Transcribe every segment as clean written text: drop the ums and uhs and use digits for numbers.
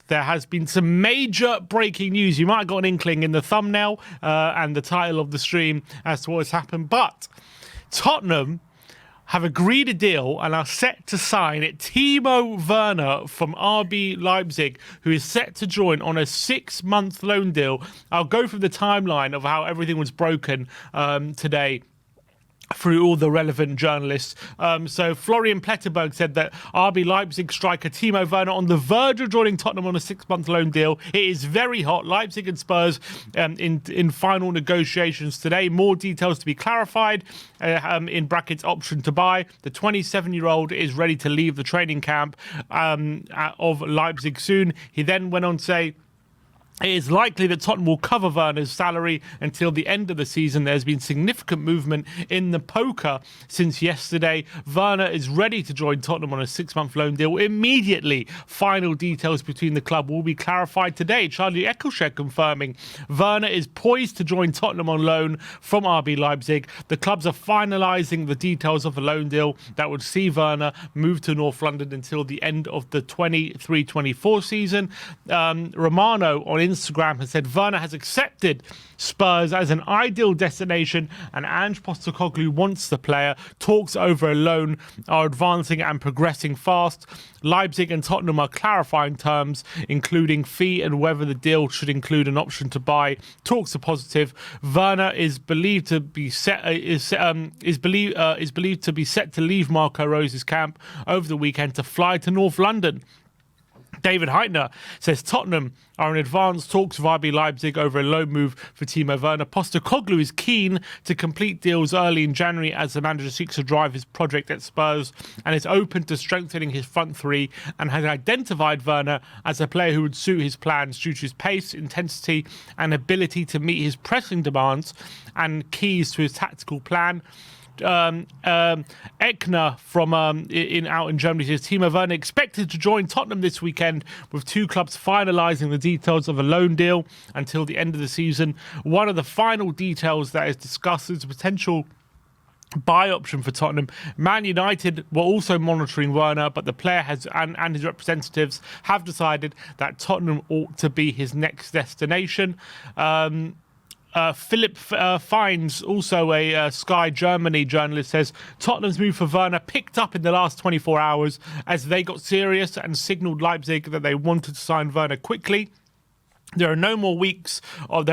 there has been some major breaking news. You might have got an inkling in the thumbnail and the title of the stream as to what has happened. But Tottenham have agreed a deal and are set to sign Timo Werner from RB Leipzig, who is set to join on a 6-month loan deal. I'll go through the timeline of how everything was broken today through all the relevant journalists. So Florian Pletterberg said that RB Leipzig striker Timo Werner on the verge of joining Tottenham on a 6-month loan deal. It is very hot. Leipzig and Spurs in final negotiations today. More details to be clarified. In brackets, option to buy. The 27-year-old is ready to leave the training camp of Leipzig soon. He then went on to say, it is likely that Tottenham will cover Werner's salary until the end of the season. There's been significant movement in the poker since yesterday. Werner is ready to join Tottenham on a 6-month loan deal immediately. Final details between the club will be clarified today. Charlie Eccleshare confirming Werner is poised to join Tottenham on loan from RB Leipzig. The clubs are finalising the details of the loan deal that would see Werner move to North London until the end of the 23-24 season. Romano on Instagram has said Werner has accepted Spurs as an ideal destination and Ange Postecoglou wants the player. Talks over a loan are advancing and progressing fast. Leipzig and Tottenham are clarifying terms, including fee and whether the deal should include an option to buy. Talks are positive. Werner is believed to be set to leave Marco Rose's camp over the weekend to fly to North London. David Heitner says Tottenham are in advanced talks with RB Leipzig over a loan move for Timo Werner. Postecoglou is keen to complete deals early in January as the manager seeks to drive his project at Spurs and is open to strengthening his front three and has identified Werner as a player who would suit his plans due to his pace, intensity and ability to meet his pressing demands and keys to his tactical plan. Eckner from out in Germany says Timo Werner expected to join Tottenham this weekend, with two clubs finalising the details of a loan deal until the end of the season. One of the final details that is discussed is a potential buy option for Tottenham. Man United were also monitoring Werner, but the player and his representatives have decided that Tottenham ought to be his next destination. Philip Fines, also a Sky Germany journalist, says Tottenham's move for Werner picked up in the last 24 hours as they got serious and signalled Leipzig that they wanted to sign Werner quickly. There are no weeks of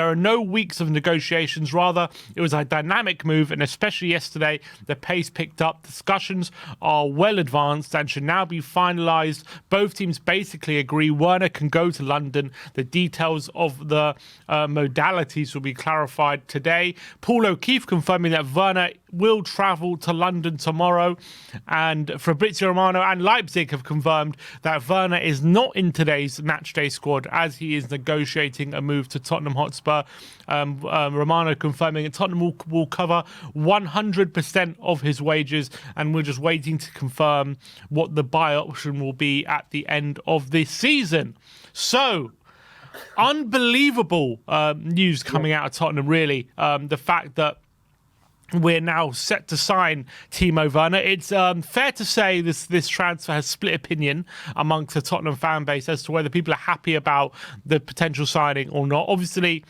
negotiations. Rather, it was a dynamic move, and especially yesterday, the pace picked up. Discussions are well advanced and should now be finalised. Both teams basically agree Werner can go to London. The details of the modalities will be clarified today. Paul O'Keefe confirming that Werner will travel to London tomorrow, and Fabrizio Romano and Leipzig have confirmed that Werner is not in today's matchday squad as he is negotiating a move to Tottenham Hotspur. Romano confirming that Tottenham will cover 100% of his wages, and we're just waiting to confirm what the buy option will be at the end of this season. So, unbelievable news coming out of Tottenham, really. The fact that we're now set to sign Timo Werner. It's fair to say this transfer has split opinion amongst the Tottenham fan base as to whether people are happy about the potential signing or not. Obviously,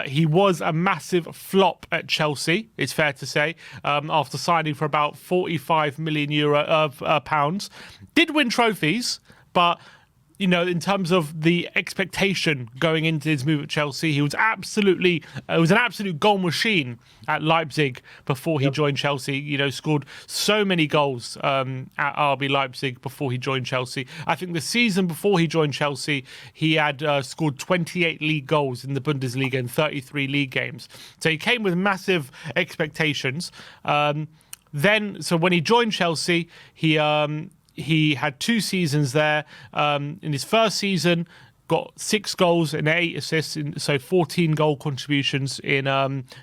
he was a massive flop at Chelsea, it's fair to say, after signing for about £45 million pounds. Did win trophies, but you know, in terms of the expectation going into his move at Chelsea, he was an absolute goal machine at Leipzig before he joined Chelsea. You know, scored so many goals at RB Leipzig before he joined Chelsea. I think the season before he joined Chelsea, he had scored 28 league goals in the Bundesliga in 33 league games. So he came with massive expectations. So when he joined Chelsea, he had 2 seasons there. In his first season, got 6 goals and 8 assists, so 14 goal contributions in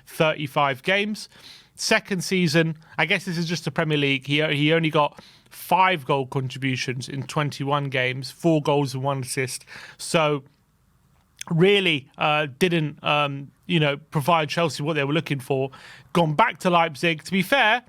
35 games. Second season, I guess this is just the Premier League, he only got 5 goal contributions in 21 games, 4 goals and 1 assist. So really didn't provide Chelsea what they were looking for. Gone back to Leipzig. To be fair,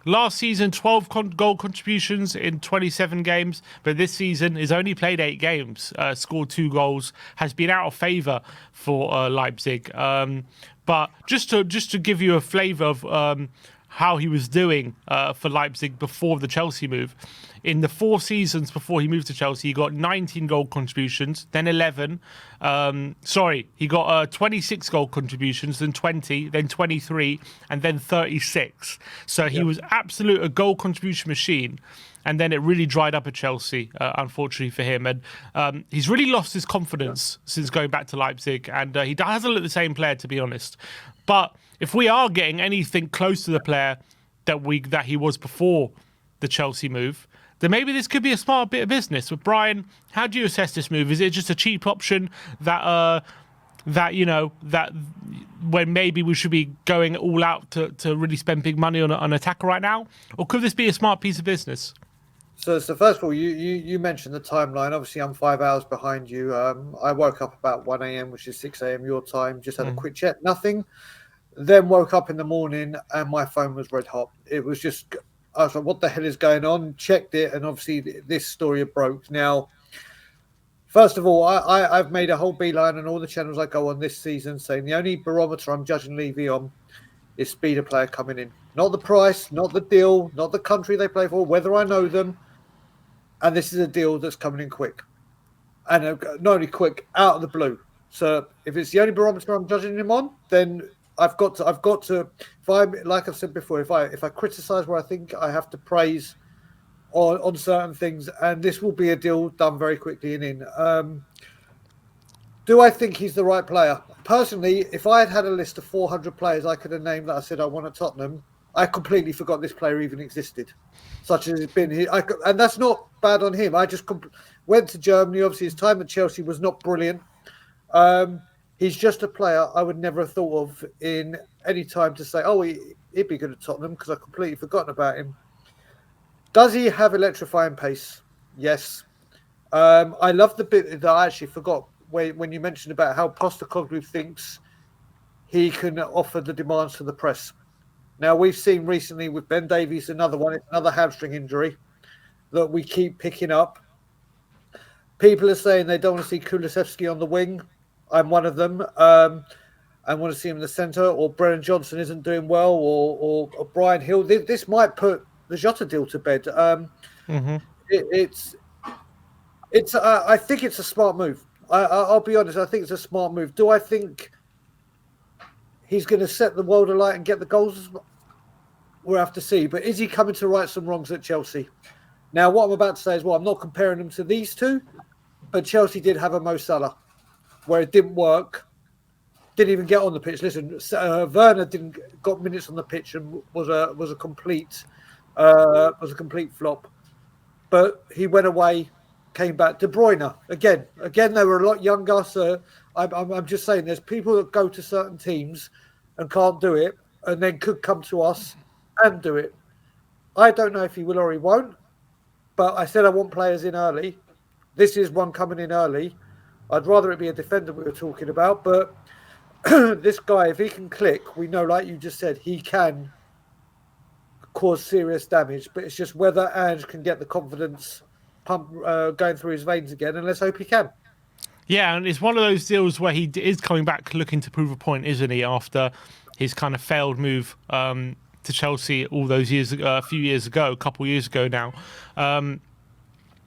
Last season, 12 goal contributions in 27 games, but this season has only played 8 games, scored 2 goals, has been out of favour for Leipzig. But just to give you a flavour of how he was doing for Leipzig before the Chelsea move. In the 4 seasons before he moved to Chelsea, he got 19 goal contributions, then 11. He got 26 goal contributions, then 20, then 23, and then 36. So he was a goal contribution machine. And then it really dried up at Chelsea, unfortunately for him. And he's really lost his confidence since going back to Leipzig. And he hasn't looked the same player, to be honest. But if we are getting anything close to the player that he was before the Chelsea move, then maybe this could be a smart bit of business. But Brian, how do you assess this move? Is it just a cheap option that when maybe we should be going all out to really spend big money on an attacker right now? Or could this be a smart piece of business? So first of all, you mentioned the timeline. Obviously, I'm 5 hours behind you. I woke up about 1 a.m., which is 6 a.m. your time. Just had a quick check, nothing. Then woke up in the morning and my phone was red hot. It was just, I was like, what the hell is going on? Checked it, and obviously this story broke. Now, first of all, I've made a whole beeline on all the channels I go on this season saying the only barometer I'm judging Levy on is speed of player coming in. Not the price, not the deal, not the country they play for, whether I know them. And this is a deal that's coming in quick. And not only quick, out of the blue. So if it's the only barometer I'm judging him on, then I've got to if I, like I've said before, if I criticize where I think I have to praise on certain things, and this will be a deal done very quickly and in. Do I think he's the right player? Personally, if I had a list of 400 players I could have named that I said I want at Tottenham, I completely forgot this player even existed, such as it's been here. And that's not bad on him. I just went to Germany. Obviously, his time at Chelsea was not brilliant. He's just a player I would never have thought of in any time to say, oh, he'd be good at Tottenham, because I've completely forgotten about him. Does he have electrifying pace? Yes. I love the bit that I actually forgot when you mentioned about how Postecoglou thinks he can offer the demands to the press. Now, we've seen recently with Ben Davies, another hamstring injury that we keep picking up. People are saying they don't want to see Kulusevski on the wing. I'm one of them. I want to see him in the centre, or Brennan Johnson isn't doing well, or Brian Hill. This might put the Jota deal to bed. I think it's a smart move. I'll be honest. I think it's a smart move. Do I think he's going to set the world alight and get the goals? We'll have to see. But is he coming to right some wrongs at Chelsea? Now, what I'm about to say is, well, I'm not comparing them to these two, but Chelsea did have a Mo Salah where it didn't work, didn't even get on the pitch. Listen, Werner got minutes on the pitch and was a complete flop. But he went away, came back. De Bruyne again, they were a lot younger. So I'm just saying, there's people that go to certain teams and can't do it, and then could come to us and do it. I don't know if he will or he won't, but I said I want players in early. This is one coming in early. I'd rather it be a defender we were talking about, but this guy, if he can click, we know, like you just said, he can cause serious damage. But it's just whether Ange can get the confidence pump going through his veins again, and let's hope he can. Yeah, and it's one of those deals where he is coming back looking to prove a point, isn't he, after his kind of failed move to Chelsea all those years, a couple years ago now.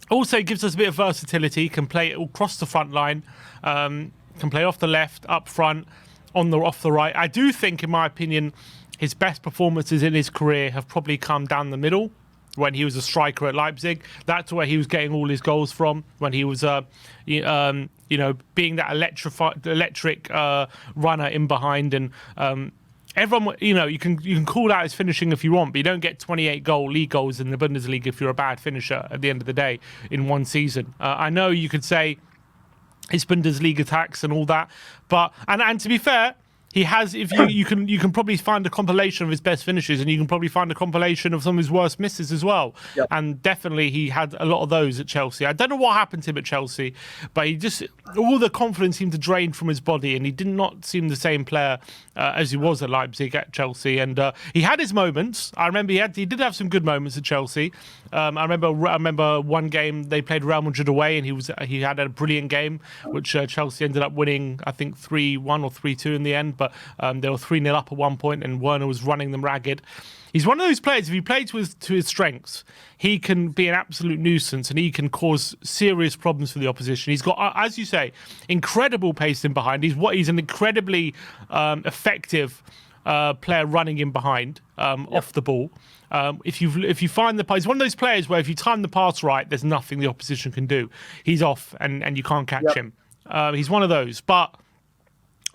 Also, it gives us a bit of versatility. Can play it across the front line. Can play off the left, up front, off the right. I do think, in my opinion, his best performances in his career have probably come down the middle when he was a striker at Leipzig. That's where he was getting all his goals from, when he was, being that electric runner in behind. And everyone, you can call out his finishing if you want, but you don't get 28 league goals in the Bundesliga if you're a bad finisher at the end of the day in one season. I know you could say his Bundesliga tax and all that, but and to be fair, He has. If you can probably find a compilation of his best finishes, and you can probably find a compilation of some of his worst misses as well. Yep. And definitely, he had a lot of those at Chelsea. I don't know what happened to him at Chelsea, but he just all the confidence seemed to drain from his body, and he did not seem the same player as he was at Leipzig at Chelsea. And he had his moments. I remember he did have some good moments at Chelsea. I remember one game they played Real Madrid away, and he had a brilliant game, which Chelsea ended up winning, I think 3-1 or 3-2 in the end. But they were 3-0 up at one point, and Werner was running them ragged. He's one of those players, if he plays to his strengths, he can be an absolute nuisance, and he can cause serious problems for the opposition. He's got, as you say, incredible pace in behind. He's an incredibly effective player running in behind off the ball. If you find he's one of those players where if you time the pass right, there's nothing the opposition can do. He's off, and you can't catch him. He's one of those, but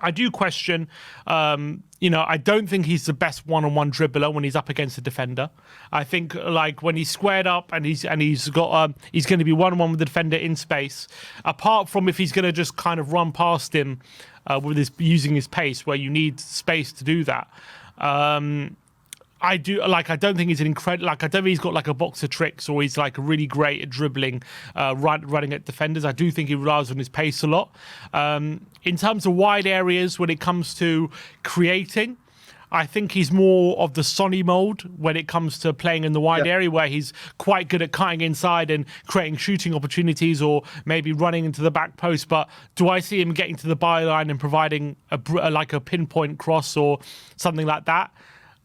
I do question, I don't think he's the best one-on-one dribbler when he's up against a defender. I think like when he's squared up and he's going to be one-on-one with the defender in space. Apart from if he's going to just kind of run past him using his pace, where you need space to do that. I don't think he's an incredible. I don't think he's got like a box of tricks, or he's like really great at dribbling, running at defenders. I do think he relies on his pace a lot. In terms of wide areas, when it comes to creating, I think he's more of the Sonny mold when it comes to playing in the wide area, where he's quite good at cutting inside and creating shooting opportunities, or maybe running into the back post. But do I see him getting to the byline and providing a pinpoint cross or something like that?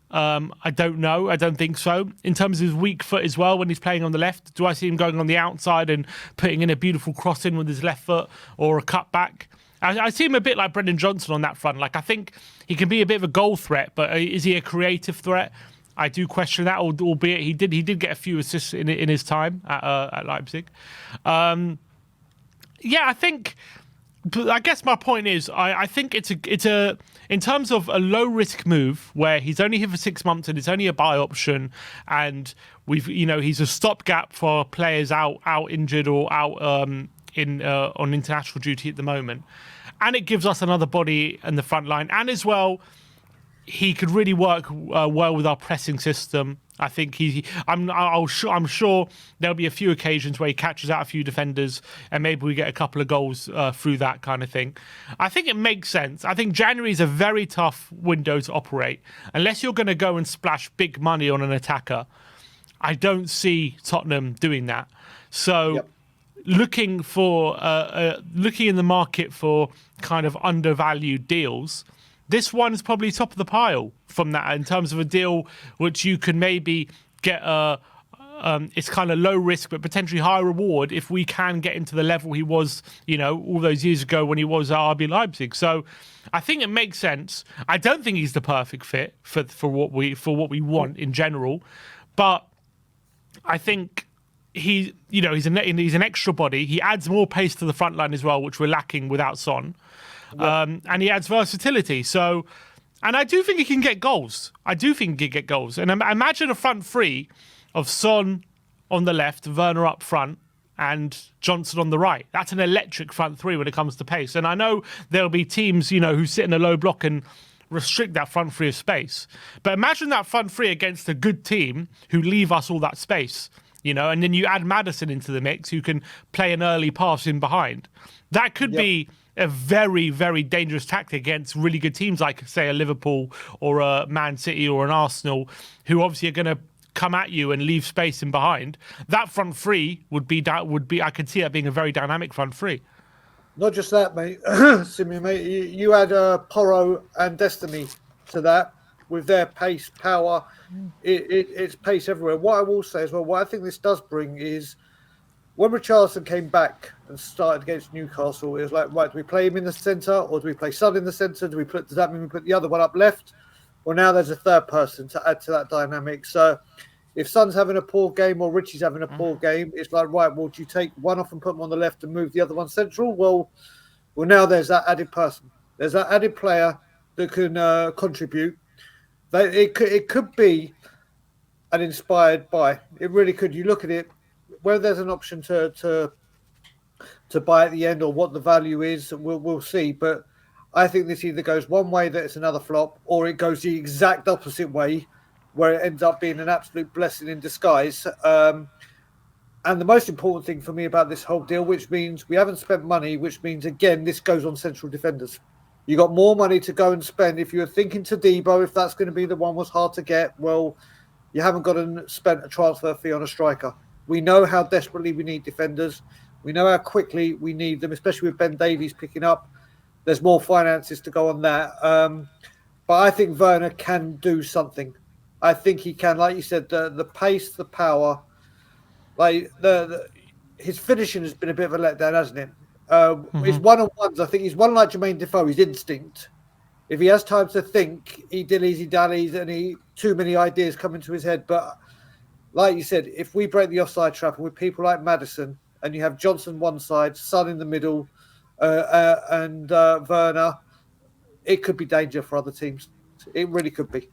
I don't know. I don't think so. In terms of his weak foot as well, when he's playing on the left, do I see him going on the outside and putting in a beautiful cross in with his left foot or a cutback? I see him a bit like Brendan Johnson on that front. Like, I think he can be a bit of a goal threat, but is he a creative threat? I do question that, albeit he did get a few assists in his time at Leipzig. I think. But I guess my point is, I think it's a in terms of a low risk move where he's only here for 6 months and it's only a buy option, and he's a stopgap for players out injured or out on international duty at the moment, and it gives us another body in the front line, and as well, he could really work well with our pressing system. I think I'm sure there'll be a few occasions where he catches out a few defenders, and maybe we get a couple of goals through that kind of thing. I think it makes sense. I think January is a very tough window to operate unless you're going to go and splash big money on an attacker. I don't see Tottenham doing that. So, looking in the market for kind of undervalued deals. This one is probably top of the pile from that in terms of a deal which you can maybe get it's kind of low risk but potentially high reward if we can get into the level he was, all those years ago when he was at RB Leipzig. So I think it makes sense. I don't think he's the perfect fit for what we want in general, but I think he's an extra body. He adds more pace to the front line as well, which we're lacking without Son. And he adds versatility. So, and I do think he can get goals. And imagine a front three of Son on the left, Werner up front, and Johnson on the right. That's an electric front three when it comes to pace. And I know there'll be teams, who sit in a low block and restrict that front three of space. But imagine that front three against a good team who leave us all that space, and then you add Maddison into the mix who can play an early pass in behind. That could be a very, very dangerous tactic against really good teams like, say, a Liverpool or a Man City or an Arsenal, who obviously are going to come at you and leave space in behind. That front three would be. I could see that being a very dynamic front three. Not just that, mate. Simeon, mate. You add Porro and Destiny to that with their pace, power. It's pace everywhere. What I will say as well, what I think this does bring is, when Richarlison came back and started against Newcastle, it was like, right, do we play him in the centre or do we play Son in the centre? Does that mean we put the other one up left? Well, now there's a third person to add to that dynamic. So if Son's having a poor game or Richie's having a poor game, it's like, right, well, do you take one off and put him on the left and move the other one central? Well, now there's that added person. There's that added player that can contribute. It could be an inspired buy. It really could. You look at it, whether there's an option to buy at the end or what the value is, we'll see. But I think this either goes one way that it's another flop, or it goes the exact opposite way, where it ends up being an absolute blessing in disguise. And the most important thing for me about this whole deal, which means we haven't spent money, which means, again, this goes on central defenders. You got more money to go and spend. If you're thinking to Debo, if that's going to be the one was hard to get, well, you haven't got and spent a transfer fee on a striker. We know how desperately we need defenders. We know how quickly we need them, especially with Ben Davies picking up. There's more finances to go on that. But I think Werner can do something. I think he can, like you said, the pace, the power, like his finishing has been a bit of a letdown, hasn't it? His one-on-ones, I think he's one like Jermaine Defoe. His instinct. If he has time to think, he dillies and too many ideas come into his head. But like you said, if we break the offside trap with people like Maddison, and you have Johnson one side, Son in the middle, and Werner, it could be danger for other teams. It really could be.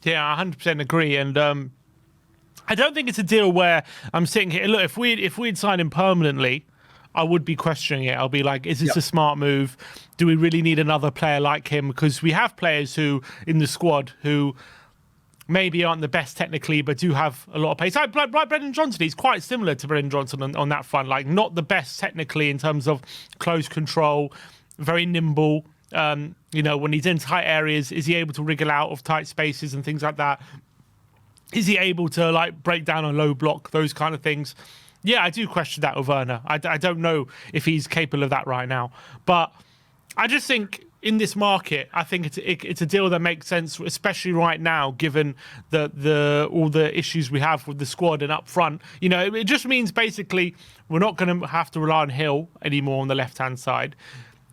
Yeah, I 100% agree. And I don't think it's a deal where I'm sitting here. Look, if we'd signed him permanently, I would be questioning it. I'll be like, is this a smart move? Do we really need another player like him? Because we have players who in the squad who maybe aren't the best technically, but do have a lot of pace. Like Brendan Johnson, he's quite similar to Brendan Johnson on that front. Like, not the best technically in terms of close control, very nimble. When he's in tight areas, is he able to wriggle out of tight spaces and things like that? Is he able to like break down a low block, those kind of things? Yeah, I do question that with Werner. I don't know if he's capable of that right now. But I just think in this market, I think it's a deal that makes sense, especially right now, given all the issues we have with the squad and up front. It just means basically we're not going to have to rely on Hill anymore on the left-hand side.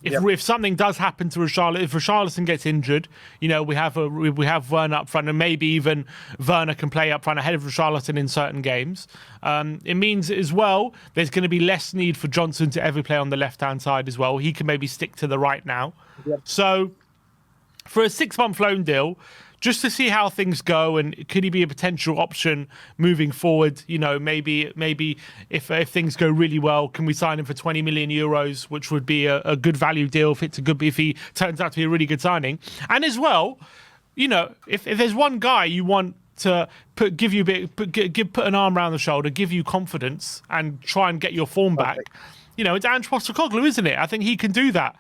If something does happen to Richarlison, if Richarlison gets injured, we have Werner up front, and maybe even Werner can play up front ahead of Richarlison in certain games. It means as well there's going to be less need for Johnson to ever play on the left-hand side as well. He can maybe stick to the right now. Yep. So for a 6-month loan deal, just to see how things go, and could he be a potential option moving forward? Maybe if things go really well, can we sign him for 20 million euros, which would be a good value deal if he turns out to be a really good signing. And as well, if there's one guy you want to put an arm around the shoulder, give you confidence, and try and get your form back, it's Ange Postecoglou, isn't it? I think he can do that.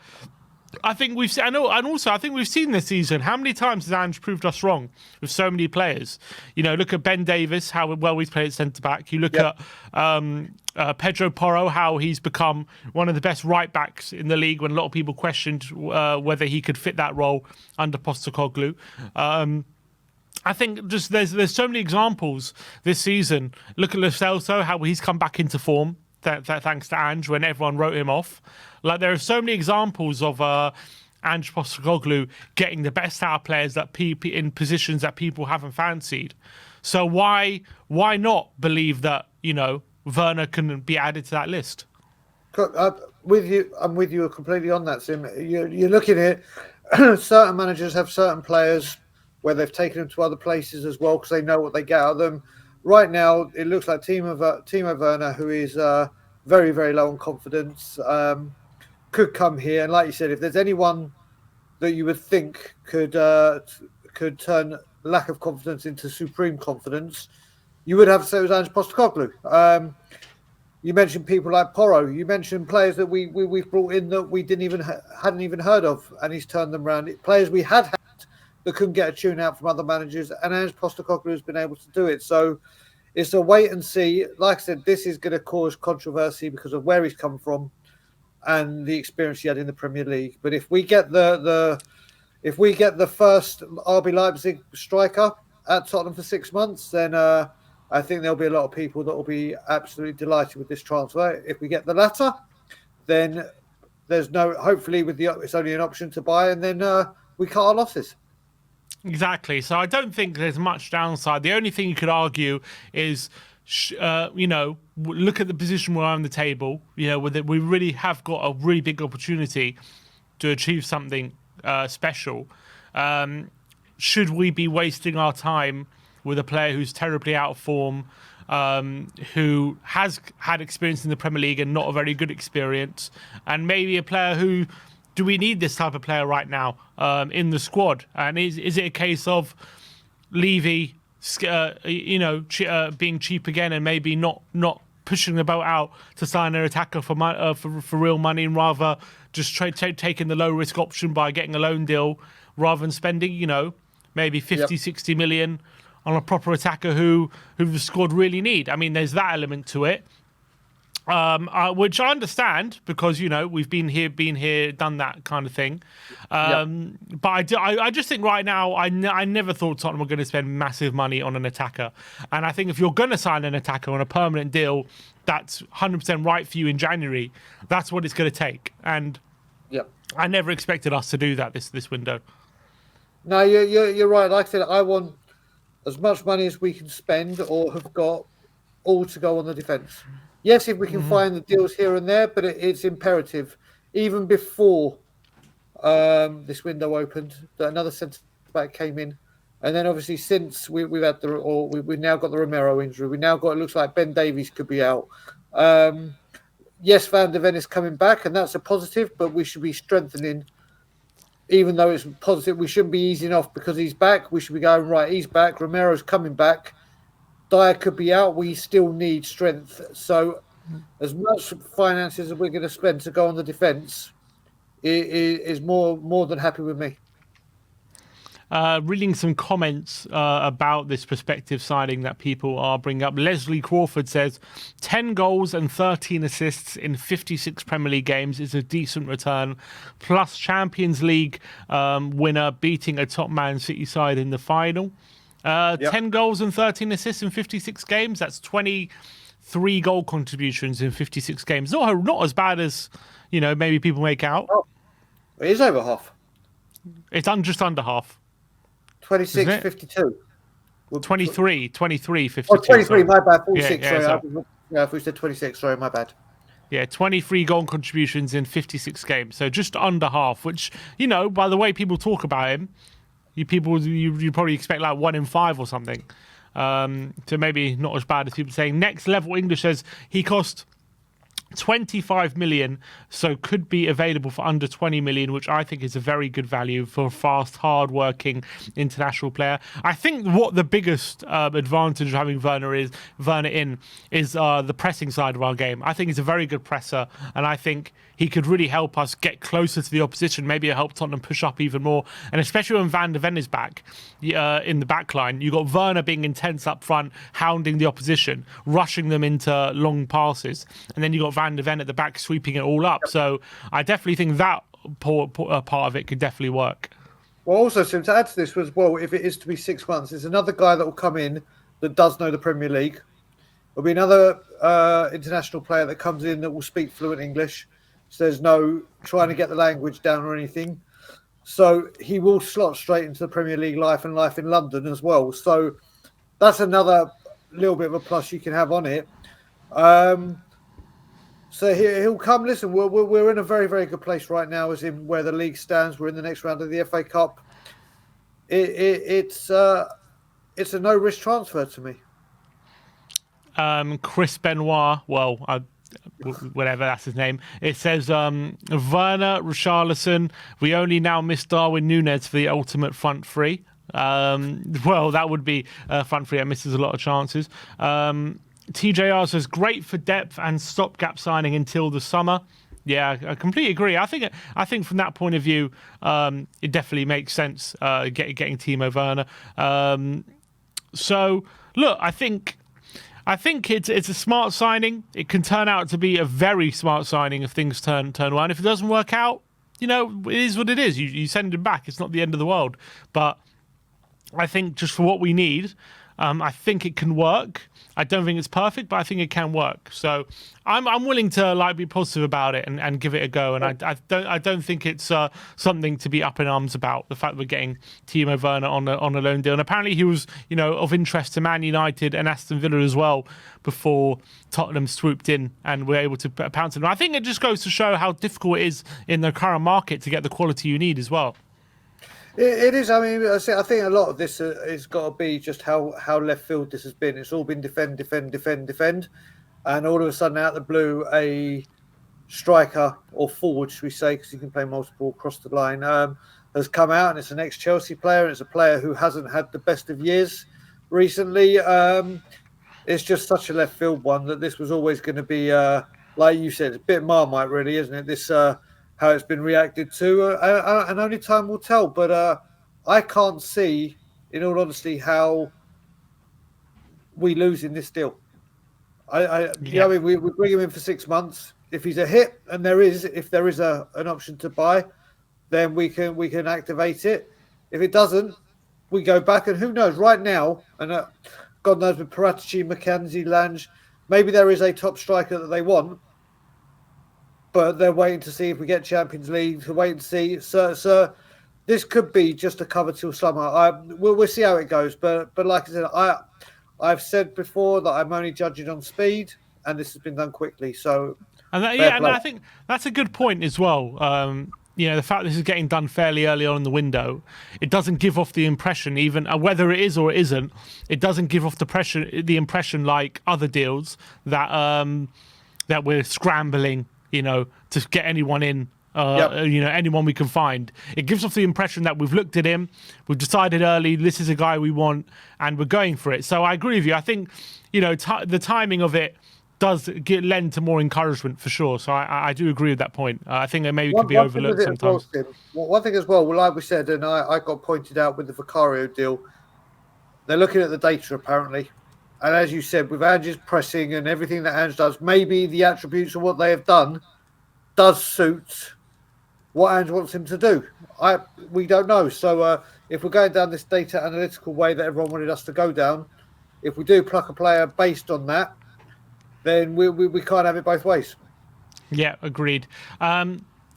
I think we've seen, and also I think we've seen this season how many times has Ange proved us wrong with so many players. Look at Ben Davies, how well he's played at centre back. You look at Pedro Porro, how he's become one of the best right backs in the league when a lot of people questioned whether he could fit that role under Postecoglou. I think just there's so many examples this season. Look at Lo Celso, how he's come back into form. Thanks to Ange when everyone wrote him off. Like, there are so many examples of Ange Postecoglou getting the best out of players that in positions that people haven't fancied. So why not believe that Werner can be added to that list? I'm with you completely on that, Sim. You're looking at certain managers have certain players where they've taken them to other places as well because they know what they get out of them. Right now, it looks like Timo Werner, who is very, very low on confidence, could come here. And like you said, if there's anyone that you would think could turn lack of confidence into supreme confidence, you would have to say it was Ange Postecoglou. You mentioned people like Porro. You mentioned players that we've brought in that we hadn't even heard of, and he's turned them around. Players we had that couldn't get a tune out from other managers, and Ange Postecoglou has been able to do it. So it's a wait and see. Like I said, this is going to cause controversy because of where he's come from and the experience he had in the Premier League. But if we get the first RB Leipzig striker at Tottenham for 6 months, then I think there'll be a lot of people that will be absolutely delighted with this transfer. If we get the latter, then there's no. Hopefully, it's only an option to buy, and then we cut our losses. Exactly. So I don't think there's much downside. The only thing you could argue is, look at the position we're on the table. We really have got a really big opportunity to achieve something special. Should we be wasting our time with a player who's terribly out of form, who has had experience in the Premier League and not a very good experience, and maybe a player who do we need this type of player right now in the squad? And is it a case of Levy, being cheap again and maybe not pushing the boat out to sign an attacker for real money, and rather just taking the low risk option by getting a loan deal rather than spending, maybe 50, 60 million on a proper attacker who the squad really need. I mean, there's that element to it. Which I understand because we've been here, done that kind of thing. But I just think right now I never thought Tottenham were going to spend massive money on an attacker, and I think if you're going to sign an attacker on a permanent deal, that's 100% right for you in January. That's what it's going to take, and I never expected us to do that this window. No, you're right. Like I said, I want as much money as we can spend or have got, all to go on the defence. Yes, if we can find the deals here and there, but it's imperative, even before this window opened, that another centre back came in, and then obviously since we've had we've now got the Romero injury, it looks like Ben Davies could be out. Yes, Van de Ven is coming back, and that's a positive, but we should be strengthening. Even though it's positive, we shouldn't be easing off because he's back. We should be going, right, he's back, Romero's coming back, Dier could be out. We still need strength. So as much finances as we're going to spend to go on the defence is more than happy with me. Reading some comments about this prospective signing that people are bringing up. Leslie Crawford says 10 goals and 13 assists in 56 Premier League games is a decent return. Plus Champions League winner beating a top Man City side in the final. 10 goals and 13 assists in 56 games. That's 23 goal contributions in 56 games. Not as bad as maybe people make out. Oh, it is over half. It's just under half. 26, 52. 23, 52. Oh, 23, sorry. my bad. 46, sorry. I thought you said 26, sorry, my bad. Yeah, 23 goal contributions in 56 games. So just under half, which, by the way people talk about him, you probably expect like 1 in 5 or something. So maybe not as bad as people saying. Next Level English says he cost 25 million, so could be available for under 20 million, which I think is a very good value for a fast, hard-working international player. I think what the biggest advantage of having Werner is the pressing side of our game. I think he's a very good presser, and I think he could really help us get closer to the opposition. Maybe help Tottenham push up even more, and especially when Van de Ven is back in the back line. You've got Werner being intense up front, hounding the opposition, rushing them into long passes, and then you've got Van de Ven at the back sweeping it all up. So I definitely think that part of it could definitely work. Well, also, Sim, to add to this was, well, if it is to be 6 months, there's another guy that will come in that does know the Premier League. There'll be another international player that comes in that will speak fluent English. So there's no trying to get the language down or anything. So he will slot straight into the Premier League life and life in London as well. So that's another little bit of a plus you can have on it. So he'll come. Listen, we're in a very, very good place right now, as in where the league stands. We're in the next round of the FA Cup. It's a no-risk transfer to me. Chris Benoit, whatever that's his name. It says Werner, Richarlison. We only now miss Darwin Núñez for the ultimate front three. That would be front three that misses a lot of chances. TJR says great for depth and stopgap signing until the summer. Yeah, I completely agree. I think from that point of view, it definitely makes sense getting Timo Werner. So look, I think it's a smart signing. It can turn out to be a very smart signing if things turn well. And if it doesn't work out, it is what it is. You send him back. It's not the end of the world. But I think just for what we need, I think it can work. I don't think it's perfect, but I think it can work. So I'm willing to be positive about it and give it a go. And I don't think it's something to be up in arms about, the fact that we're getting Timo Werner on a loan deal. And apparently he was of interest to Man United and Aston Villa as well before Tottenham swooped in and were able to pounce on him. I think it just goes to show how difficult it is in the current market to get the quality you need as well. It is. I mean, I think a lot of this has got to be just how left field this has been. It's all been defend, and all of a sudden, out of the blue, a striker or forward, should we say, because he can play multiple across the line, has come out, and it's an ex-Chelsea player. And it's a player who hasn't had the best of years recently. It's just such a left field one that this was always going to be, like you said, it's a bit Marmite, really, isn't it? This how it's been reacted to, and only time will tell. But I can't see, in all honesty, how we lose in this deal. You know, we bring him in for 6 months. If he's a hit, and if there is an option to buy, then we can activate it. If it doesn't, we go back, and who knows? Right now, and God knows with Paratici, McKenzie, Lange, maybe there is a top striker that they want, but they're waiting to see if we get Champions League. To wait and see, sir. This could be just a cover till summer. We'll see how it goes. But like I said, I've said before that I'm only judging on speed, and this has been done quickly. So, and I think that's a good point as well. You know, the fact this is getting done fairly early on in the window, it doesn't give off the impression, even whether it is or it isn't, it doesn't give off the impression like other deals that we're scrambling, you know, to get anyone in. You know, anyone we can find. It gives off the impression that we've looked at him, we've decided early, this is a guy we want, and we're going for it. So I agree with you. I think, you know, the timing of it does lend to more encouragement for sure. So I do agree with that point. I think it maybe could be overlooked sometimes. One thing as well, like we said, and I got pointed out with the Vicario deal, they're looking at the data apparently. And as you said, with Ange's pressing and everything that Ange does, maybe the attributes of what they have done does suit what Ange wants him to do. We don't know. So if we're going down this data analytical way that everyone wanted us to go down, if we do pluck a player based on that, then we can't have it both ways. Yeah, agreed.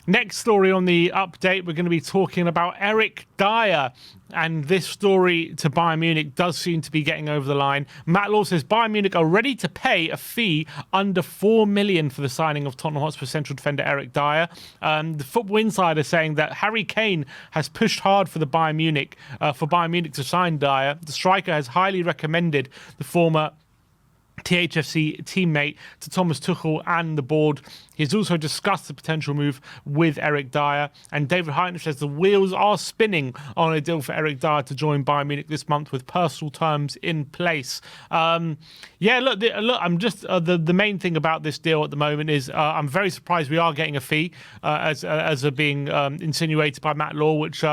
Next story on the update, we're going to be talking about Eric Dier. And this story to Bayern Munich does seem to be getting over the line. Matt Law says Bayern Munich are ready to pay a fee under $4 million for the signing of Tottenham Hotspur central defender Eric Dier. The Football Insider saying that Harry Kane has pushed hard for Bayern Munich to sign Dier. The striker has highly recommended the former THFC teammate to Thomas Tuchel and the board. He's also discussed the potential move with Eric Dier, and David Heitner says the wheels are spinning on a deal for Eric Dier to join Bayern Munich this month with personal terms in place. Look, I'm just the main thing about this deal at the moment is I'm very surprised we are getting a fee as being insinuated by Matt Law, which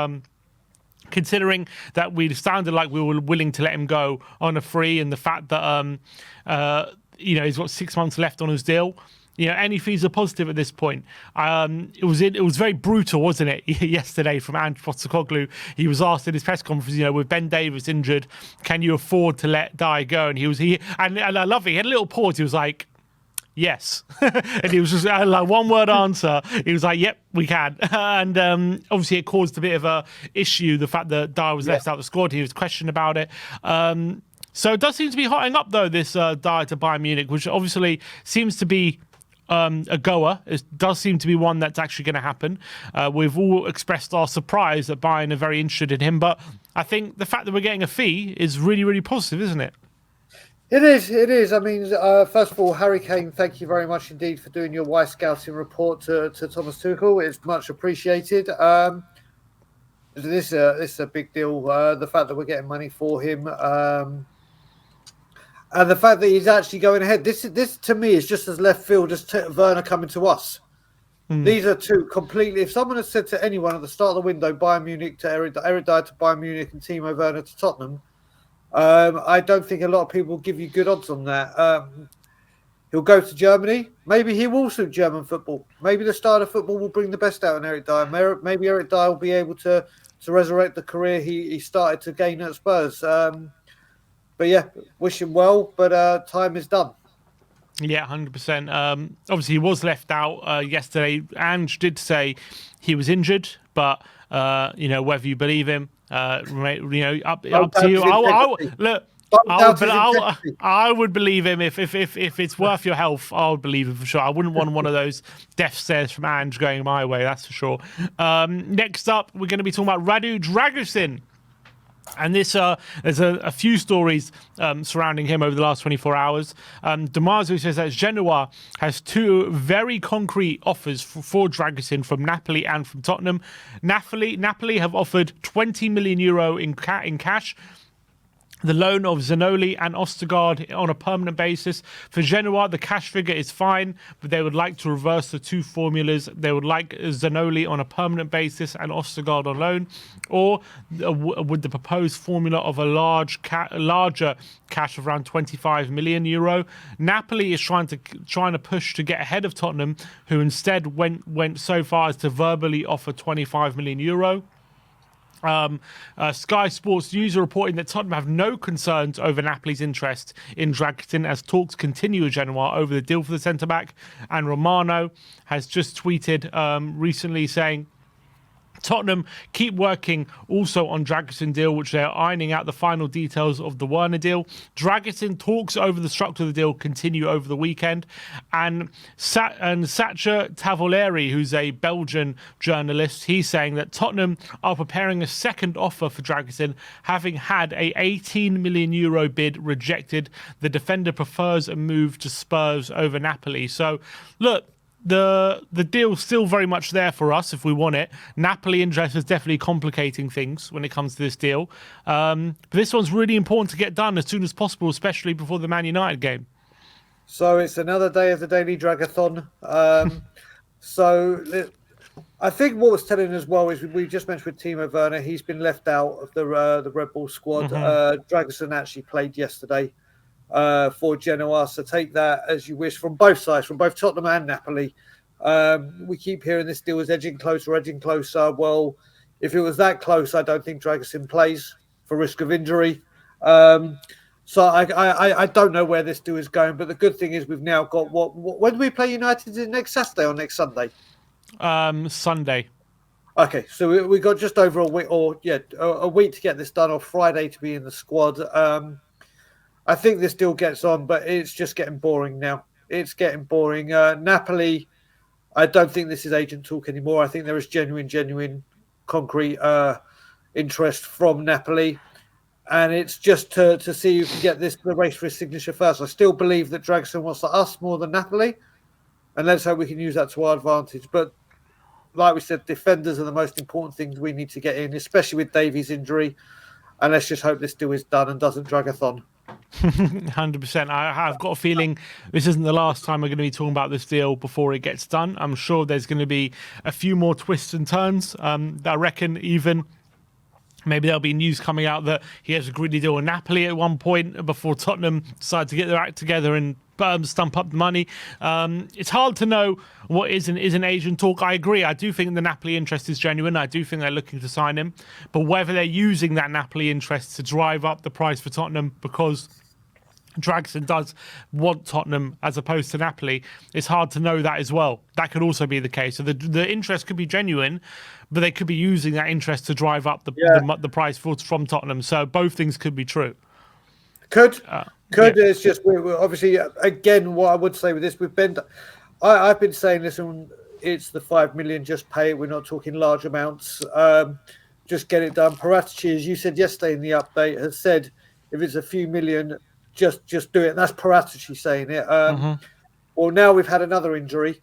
considering that we sounded like we were willing to let him go on a free, and the fact that he's got 6 months left on his deal, you know, any fees are positive at this point. It was very brutal, wasn't it? Yesterday from Ange Postecoglou, he was asked in his press conference, you know, with Ben Davies injured, can you afford to let Dier go? And and I love it. He had a little pause. He was like, yes. And he was just like one word answer. He was like, yep, we can. And obviously it caused a bit of a issue, the fact that Dier was left out of the squad. He was questioned about it. So it does seem to be hotting up, though, this Dier to Bayern Munich, which obviously seems to be a goer. It does seem to be one that's actually going to happen. We've all expressed our surprise that Bayern are very interested in him. But I think the fact that we're getting a fee is really, really positive, isn't it? It is. I mean, first of all, Harry Kane, thank you very much indeed for doing your wise scouting report to Thomas Tuchel. It's much appreciated. This is a big deal. The fact that we're getting money for him, and the fact that he's actually going ahead. This to me is just as left field as Werner coming to us. These are two completely. If someone had said to anyone at the start of the window, Bayern Munich to Eric Dier to Bayern Munich and Timo Werner to Tottenham, I don't think a lot of people will give you good odds on that. He'll go to Germany. Maybe he will suit German football. Maybe the start of football will bring the best out in Eric Dier. Maybe Eric Dier will be able to resurrect the career he started to gain at Spurs. But yeah, wish him well. But time is done. Yeah, 100%. Obviously, he was left out yesterday. Ange did say he was injured, but whether you believe him, up to you. I would believe him if it's worth your health. I would believe him for sure. I wouldn't want one of those death stares from Ange going my way. That's for sure. Next up, we're going to be talking about Radu Dragusin. And this, there's a few stories surrounding him over the last 24 hours. Damaso says that Genoa has two very concrete offers for Dragusin from Napoli and from Tottenham. Napoli have offered €20 million in cash, the loan of Zanoli and Ostergaard on a permanent basis. For Genoa, the cash figure is fine, but they would like to reverse the two formulas. They would like Zanoli on a permanent basis and Ostergaard on loan, or would the proposed formula of a larger cash of around €25 million. Napoli is trying to push to get ahead of Tottenham, who instead went so far as to verbally offer €25 million. Sky Sports News are reporting that Tottenham have no concerns over Napoli's interest in Dragusin as talks continue with Genoa over the deal for the centre-back. And Romano has just tweeted recently saying, Tottenham keep working also on Dragusin deal, which they're ironing out the final details of the Werner deal. Dragusin talks over the structure of the deal continue over the weekend. And Sacha Tavoleri, who's a Belgian journalist, he's saying that Tottenham are preparing a second offer for Dragusin, having had a €18 million bid rejected. The defender prefers a move to Spurs over Napoli. So, look, the deal's still very much there for us if we want it. Napoli interest is definitely complicating things when it comes to this deal. But this one's really important to get done as soon as possible, especially before the Man United game. So it's another day of the Daily Dragathon. So I think what was telling as well is we just mentioned with Timo Werner, he's been left out of the Red Bull squad. Dragusin actually played yesterday for Genoa, so take that as you wish from both sides, from both Tottenham and Napoli. We keep hearing this deal is edging closer. Well, if it was that close, I don't think Dragusin plays for risk of injury. So I don't know where this deal is going, but the good thing is we've now got when do we play United? Is it next Saturday or next Sunday? Sunday. Okay, so we got just over a week, a week to get this done, or Friday to be in the squad. I think this deal gets on, but it's just getting boring now. It's getting boring. Napoli, I don't think this is agent talk anymore. I think there is genuine, concrete interest from Napoli. And it's just to see who can get the race for his signature first. I still believe that Dragusin wants us more than Napoli. And let's hope we can use that to our advantage. But like we said, defenders are the most important things we need to get in, especially with Davies' injury. And let's just hope this deal is done and doesn't drag a thon. 100%. I've got a feeling this isn't the last time we're going to be talking about this deal before it gets done. I'm sure there's going to be a few more twists and turns. I reckon even maybe there'll be news coming out that he has agreed to deal with Napoli at one point before Tottenham decide to get their act together and stump up the money. It's hard to know what is an agent talk. I agree. I do think the Napoli interest is genuine. I do think they're looking to sign him. But whether they're using that Napoli interest to drive up the price for Tottenham because Dragusin does want Tottenham as opposed to Napoli, it's hard to know that as well. That could also be the case. So the interest could be genuine, but they could be using that interest to drive up the price from Tottenham. So both things could be true. It's just we're obviously, again, what I would say with this, I've been saying this, and it's the 5 million, just pay it. We're not talking large amounts. Just get it done. Paratici, as you said yesterday in the update, has said if it's a few million, just do it. And that's Paratici saying it. Well, now we've had another injury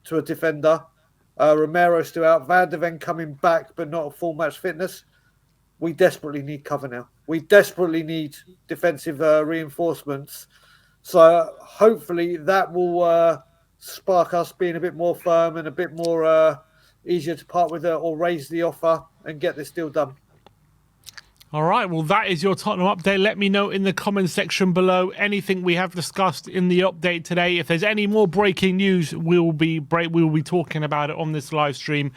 to a defender. Romero's still out. Van de Ven coming back, but not at full match fitness. We desperately need cover now. We desperately need defensive reinforcements. So hopefully that will spark us being a bit more firm and a bit more easier to part with or raise the offer and get this deal done. All right, well, that is your Tottenham update. Let me know in the comments section below anything we have discussed in the update today. If there's any more breaking news, we will be talking about it on this live stream.